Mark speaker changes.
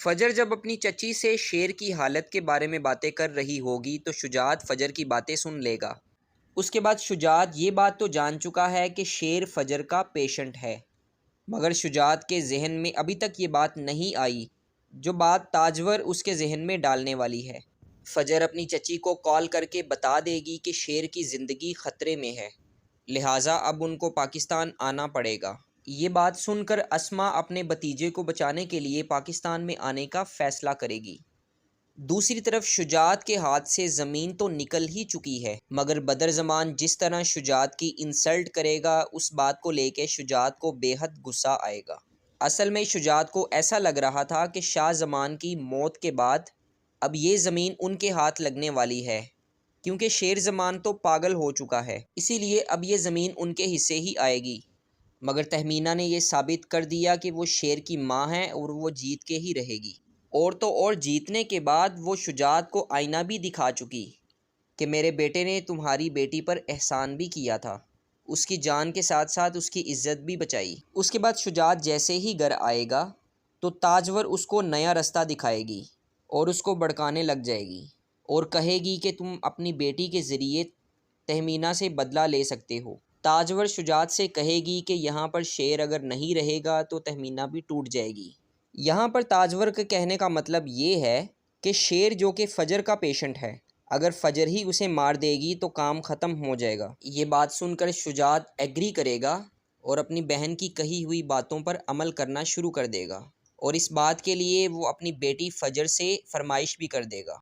Speaker 1: فجر جب اپنی چچی سے شیر کی حالت کے بارے میں باتیں کر رہی ہوگی تو شجاعت فجر کی باتیں سن لے گا۔ اس کے بعد شجاعت یہ بات تو جان چکا ہے کہ شیر فجر کا پیشنٹ ہے، مگر شجاعت کے ذہن میں ابھی تک یہ بات نہیں آئی جو بات تاجور اس کے ذہن میں ڈالنے والی ہے۔ فجر اپنی چچی کو کال کر کے بتا دے گی کہ شیر کی زندگی خطرے میں ہے، لہٰذا اب ان کو پاکستان آنا پڑے گا۔ یہ بات سن کر اسما اپنے بھتیجے کو بچانے کے لیے پاکستان میں آنے کا فیصلہ کرے گی۔ دوسری طرف شجاعت کے ہاتھ سے زمین تو نکل ہی چکی ہے، مگر بدر زمان جس طرح شجاعت کی انسلٹ کرے گا اس بات کو لے کے شجاعت کو بے حد غصہ آئے گا۔ اصل میں شجاعت کو ایسا لگ رہا تھا کہ شاہ زمان کی موت کے بعد اب یہ زمین ان کے ہاتھ لگنے والی ہے، کیونکہ شیر زمان تو پاگل ہو چکا ہے، اسی لیے اب یہ زمین ان کے حصے ہی آئے گی۔ مگر تہمینہ نے یہ ثابت کر دیا کہ وہ شیر کی ماں ہے اور وہ جیت کے ہی رہے گی، اور تو اور جیتنے کے بعد وہ شجاعت کو آئینہ بھی دکھا چکی کہ میرے بیٹے نے تمہاری بیٹی پر احسان بھی کیا تھا، اس کی جان کے ساتھ ساتھ اس کی عزت بھی بچائی۔ اس کے بعد شجاعت جیسے ہی گھر آئے گا تو تاجور اس کو نیا رستہ دکھائے گی اور اس کو بھڑکانے لگ جائے گی اور کہے گی کہ تم اپنی بیٹی کے ذریعے تہمینہ سے بدلہ لے سکتے ہو۔ تاجور شجاعت سے کہے گی کہ یہاں پر شیر اگر نہیں رہے گا تو تہمینہ بھی ٹوٹ جائے گی۔ یہاں پر تاجور کے کہنے کا مطلب یہ ہے کہ شیر جو کہ فجر کا پیشنٹ ہے، اگر فجر ہی اسے مار دے گی تو کام ختم ہو جائے گا۔ یہ بات سن کر شجاعت ایگری کرے گا اور اپنی بہن کی کہی ہوئی باتوں پر عمل کرنا شروع کر دے گا، اور اس بات کے لیے وہ اپنی بیٹی فجر سے فرمائش بھی کر دے گا۔